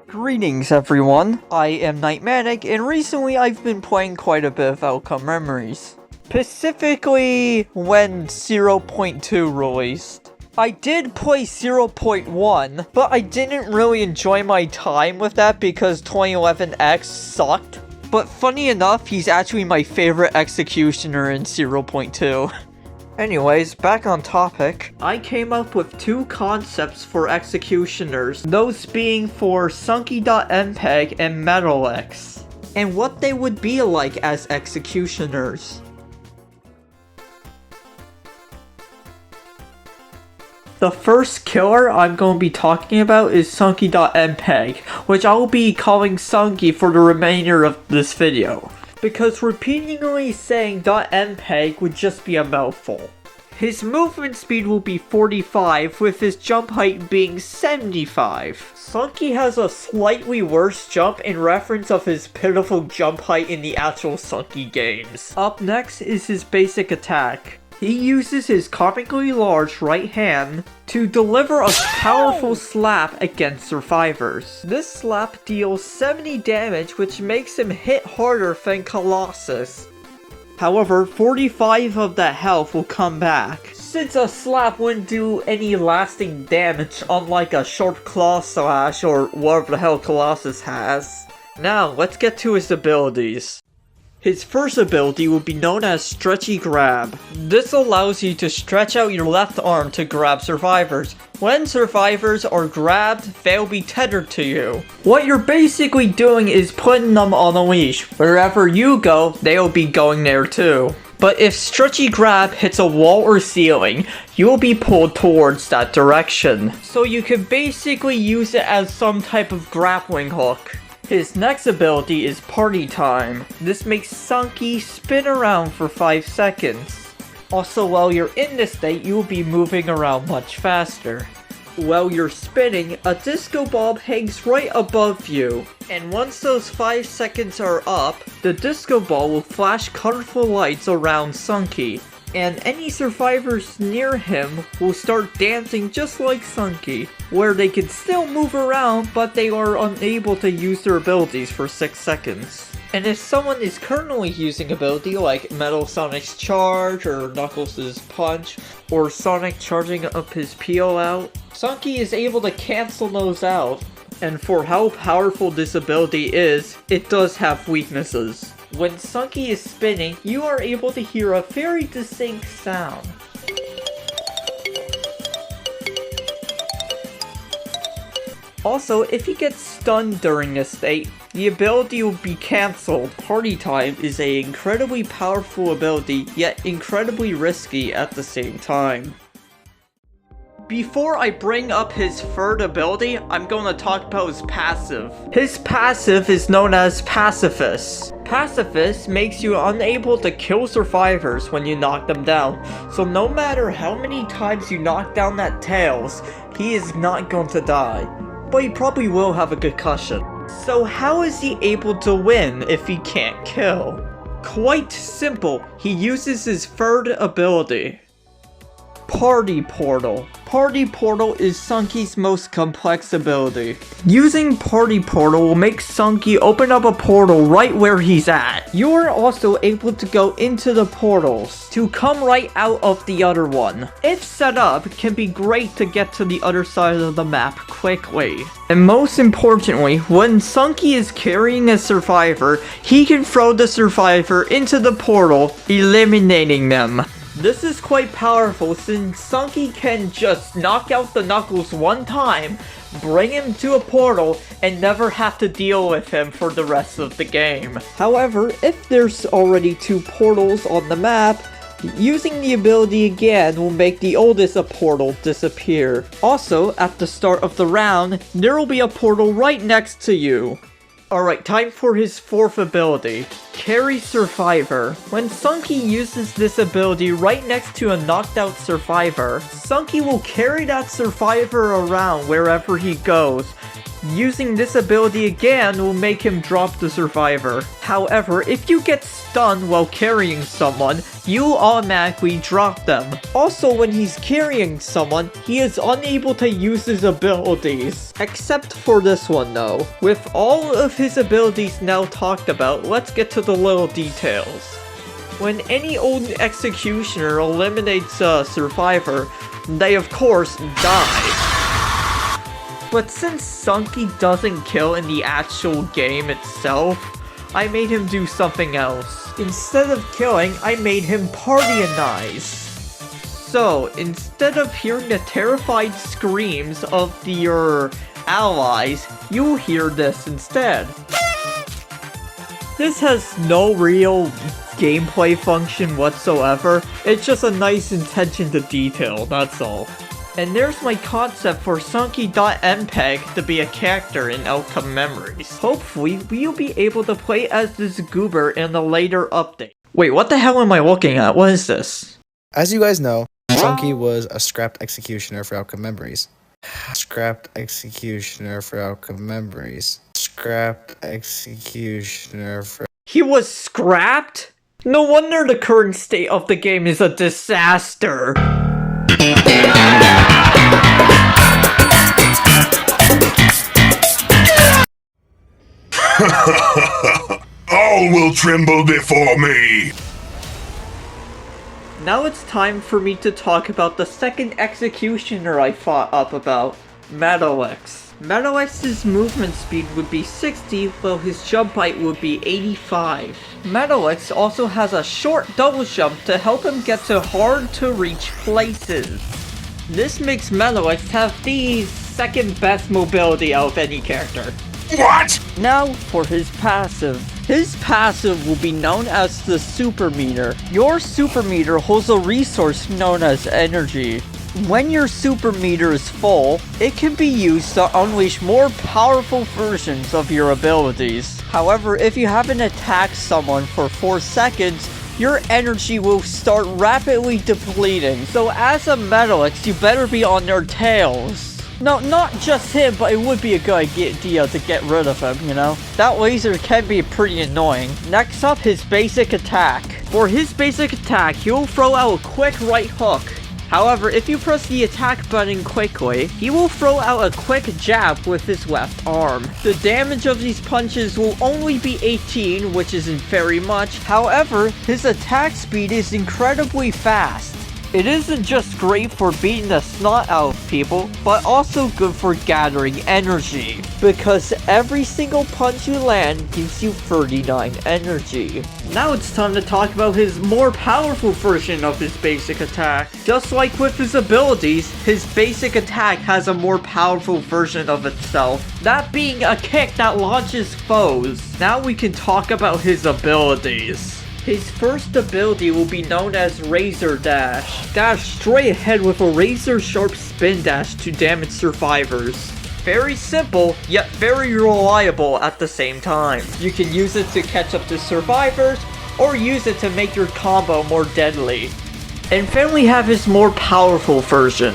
Greetings everyone, I am Sunky.MPEG and recently I've been playing quite a bit of Outcome Memories. Specifically when 0.2 released. I did play 0.1, but I didn't really enjoy my time with that because 2011X sucked. But funny enough, he's actually my favorite executioner in 0.2. Anyways, back on topic, I came up with two concepts for executioners, those being for Sunky.MPEG and Metallix, and what they would be like as executioners. The first killer I'm going to be talking about is Sunky.MPEG, which I will be calling Sunky for the remainder of this video, because repeatedly saying .MPEG would just be a mouthful. His movement speed will be 45, with his jump height being 75. Sunky has a slightly worse jump in reference of his pitiful jump height in the actual Sunky games. Up next is his basic attack. He uses his comically large right hand to deliver a powerful slap against survivors. This slap deals 70 damage, which makes him hit harder than Colossus. However, 45 of that health will come back, since a slap wouldn't do any lasting damage unlike a short claw slash or whatever the hell Colossus has. Now, let's get to his abilities. His first ability will be known as Stretchy Grab. This allows you to stretch out your left arm to grab survivors. When survivors are grabbed, they'll be tethered to you. What you're basically doing is putting them on a leash. Wherever you go, they'll be going there too. But if Stretchy Grab hits a wall or ceiling, you'll be pulled towards that direction. So you can basically use it as some type of grappling hook. His next ability is Party Time. This makes Sunky spin around for 5 seconds. Also, while you're in this state, you will be moving around much faster. While you're spinning, a disco ball hangs right above you. And once those 5 seconds are up, the disco ball will flash colorful lights around Sunky. And any survivors near him will start dancing just like Sunky, where they can still move around but they are unable to use their abilities for 6 seconds. And if someone is currently using ability like Metal Sonic's Charge or Knuckles' Punch, or Sonic charging up his peel out, Sunky is able to cancel those out. And for how powerful this ability is, it does have weaknesses. When Sunky is spinning, you are able to hear a very distinct sound. Also, if he gets stunned during this state, the ability will be cancelled. Party Time is an incredibly powerful ability, yet incredibly risky at the same time. Before I bring up his third ability, I'm going to talk about his passive. His passive is known as Pacifist. Pacifist makes you unable to kill survivors when you knock them down, so no matter how many times you knock down that Tails, he is not going to die. But he probably will have a concussion. So how is he able to win if he can't kill? Quite simple, he uses his third ability. Party Portal. Party Portal is Sunky's most complex ability. Using Party Portal will make Sunky open up a portal right where he's at. You are also able to go into the portals to come right out of the other one. If set up, it can be great to get to the other side of the map quickly. And most importantly, when Sunky is carrying a survivor, he can throw the survivor into the portal, eliminating them. This is quite powerful since Sunky can just knock out the Knuckles one time, bring him to a portal, and never have to deal with him for the rest of the game. However, if there's already 2 portals on the map, using the ability again will make the oldest portal disappear. Also, at the start of the round, there will be a portal right next to you. Alright, time for his fourth ability, Carry Survivor. When Sunky uses this ability right next to a knocked out survivor, Sunky will carry that survivor around wherever he goes. Using this ability again will make him drop the survivor. However, if you get stunned while carrying someone, you automatically drop them. Also, when he's carrying someone, he is unable to use his abilities. Except for this one though. With all of his abilities now talked about, let's get to the little details. When any old executioner eliminates a survivor, they of course die. But since Sunky doesn't kill in the actual game itself, I made him do something else. Instead of killing, I made him partyanize. So, instead of hearing the terrified screams of your allies, you'll hear this instead. This has no real gameplay function whatsoever. It's just a nice attention to detail, that's all. And there's my concept for Sunky.MPEG to be a character in Outcome Memories. Hopefully, we'll be able to play as this goober in a later update. Wait, what the hell am I looking at? What is this? As you guys know, Sunky was a scrapped executioner for Outcome Memories. Scrapped executioner for Outcome Memories. Scrapped executioner for... He was scrapped? No wonder the current state of the game is a disaster. All will tremble before me! Now it's time for me to talk about the second executioner I fought up about, Metallix. Metallix's movement speed would be 60, while his jump height would be 85. Metallix also has a short double jump to help him get to hard to reach places. This makes Metallix have the second best mobility out of any character. What? Now for his passive. His passive will be known as the super meter. Your super meter holds a resource known as energy. When your super meter is full, it can be used to unleash more powerful versions of your abilities. However, if you haven't attacked someone for 4 seconds, your energy will start rapidly depleting. So as a Metallix, you better be on their tails. No, not just him, but it would be a good idea to get rid of him, you know? That laser can be pretty annoying. Next up, his basic attack. For his basic attack, he'll throw out a quick right hook. However, if you press the attack button quickly, he will throw out a quick jab with his left arm. The damage of these punches will only be 18, which isn't very much. However, his attack speed is incredibly fast. It isn't just great for beating the snot out of people, but also good for gathering energy. Because every single punch you land gives you 39 energy. Now it's time to talk about his more powerful version of his basic attack. Just like with his abilities, his basic attack has a more powerful version of itself. That being a kick that launches foes. Now we can talk about his abilities. His first ability will be known as Razor Dash. Dash straight ahead with a razor sharp spin dash to damage survivors. Very simple, yet very reliable at the same time. You can use it to catch up to survivors, or use it to make your combo more deadly. And then we have his more powerful version.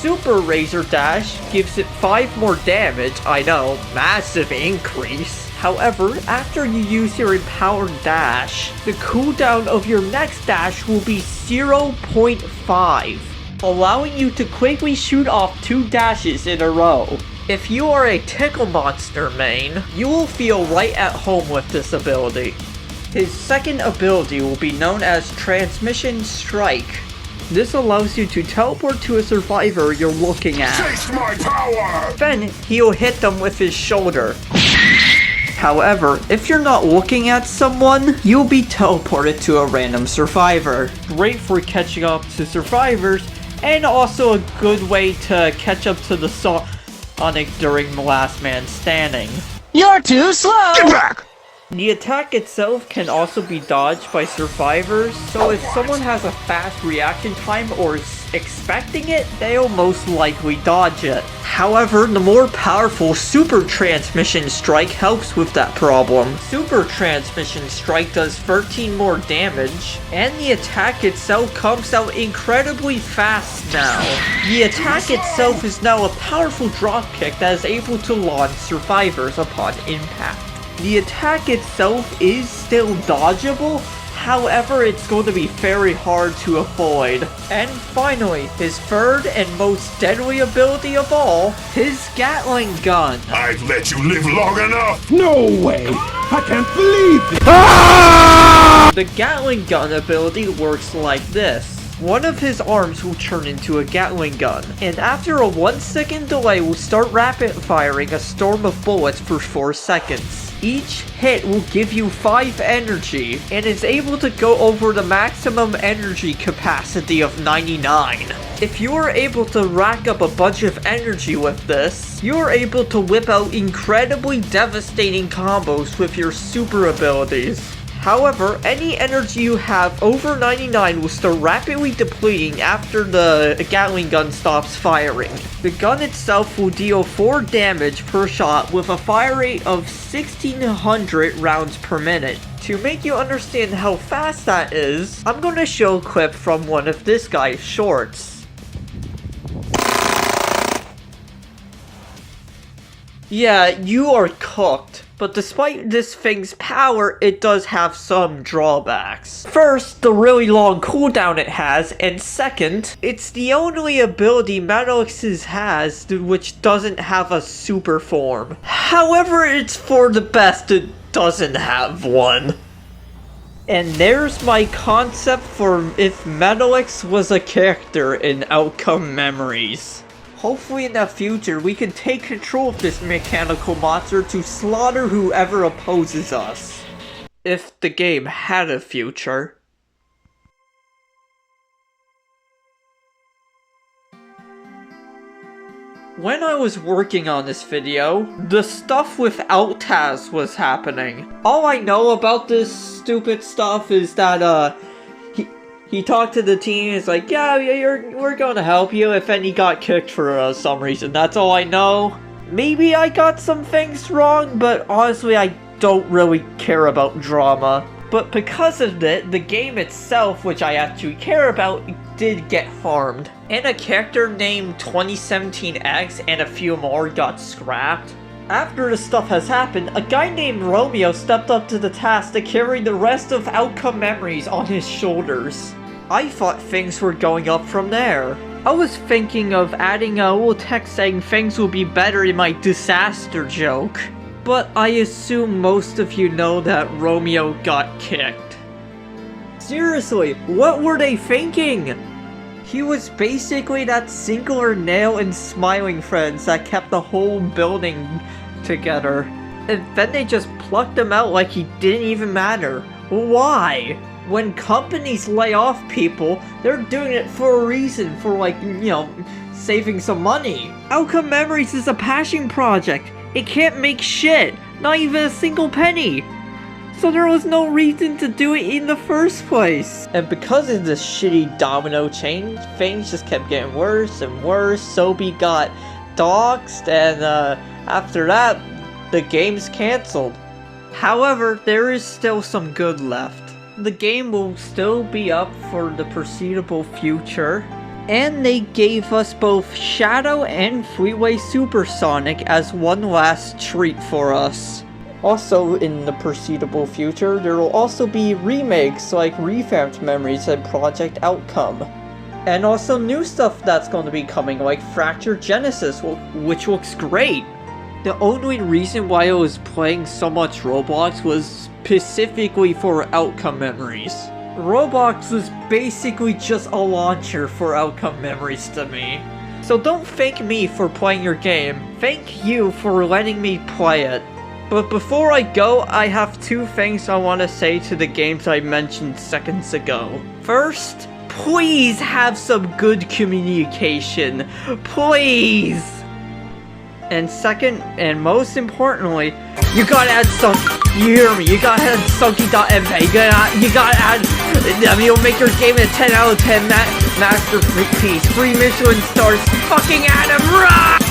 Super Razor Dash gives it 5 more damage, I know, massive increase. However, after you use your empowered dash, the cooldown of your next dash will be 0.5, allowing you to quickly shoot off 2 dashes in a row. If you are a Tickle Monster main, you will feel right at home with this ability. His second ability will be known as Transmission Strike. This allows you to teleport to a survivor you're looking at. Taste my power! Then, he'll hit them with his shoulder. However, if you're not looking at someone, you'll be teleported to a random survivor. Great for catching up to survivors, and also a good way to catch up to the Sonic during the Last Man Standing. You're too slow! Get back! The attack itself can also be dodged by survivors, so if someone has a fast reaction time or is expecting it, they'll most likely dodge it. However, the more powerful Super Transmission Strike helps with that problem. Super Transmission Strike does 13 more damage, and the attack itself comes out incredibly fast now. The attack itself is now a powerful dropkick that is able to launch survivors upon impact. The attack itself is still dodgeable, however, it's going to be very hard to avoid. And finally, his third and most deadly ability of all, his Gatling gun. I've let you live long enough! No way! I can't believe this! Ah! The Gatling gun ability works like this. One of his arms will turn into a Gatling gun, and after a 1-second delay will start rapid firing a storm of bullets for 4 seconds. Each hit will give you 5 energy, and is able to go over the maximum energy capacity of 99. If you are able to rack up a bunch of energy with this, you are able to whip out incredibly devastating combos with your super abilities. However, any energy you have over 99 will start rapidly depleting after the Gatling gun stops firing. The gun itself will deal 4 damage per shot with a fire rate of 1600 rounds per minute. To make you understand how fast that is, I'm going to show a clip from one of this guy's shorts. Yeah, you are cooked. But despite this thing's power, it does have some drawbacks. First, the really long cooldown it has, and second, it's the only ability Metallix has which doesn't have a super form. However, it's for the best it doesn't have one. And there's my concept for if Metallix was a character in Outcome Memories. Hopefully in the future we can take control of this mechanical monster to slaughter whoever opposes us. If the game had a future. When I was working on this video, the stuff with Altaz was happening. All I know about this stupid stuff is that he talked to the team, he's like, yeah, we're gonna help you, if any got kicked for some reason. That's all I know. Maybe I got some things wrong, but honestly I don't really care about drama. But because of it, the game itself, which I actually care about, did get harmed. And a character named 2017X and a few more got scrapped. After this stuff has happened, a guy named Romeo stepped up to the task to carry the rest of Outcome Memories on his shoulders. I thought things were going up from there. I was thinking of adding a little text saying things will be better in my disaster joke. But I assume most of you know that Romeo got kicked. Seriously, what were they thinking? He was basically that singular nail in Smiling Friends that kept the whole building together. And then they just plucked him out like he didn't even matter. Why? When companies lay off people, they're doing it for a reason, for like, you know, saving some money. Outcome Memories is a passion project. It can't make shit, not even a single penny. So there was no reason to do it in the first place. And because of this shitty domino chain, things just kept getting worse and worse. Sobi got doxxed, and after that, the game's cancelled. However, there is still some good left. The game will still be up for the foreseeable future. And they gave us both Shadow and Freeway Supersonic as one last treat for us. Also, in the foreseeable future, there will also be remakes like Revamped Memories and Project Outcome. And also new stuff that's going to be coming, like Fractured Genesis, which looks great. The only reason why I was playing so much Roblox was specifically for Outcome Memories. Roblox was basically just a launcher for Outcome Memories to me. So don't thank me for playing your game, thank you for letting me play it. But before I go, I have 2 things I want to say to the games I mentioned seconds ago. First, please have some good communication. Please! And second, and most importantly, you gotta add you hear me, you gotta add Sunky.MPEG, you gotta add, I mean, it'll make your game a 10 out of 10, Masterpiece, 3 Michelin stars, fucking Adam, run!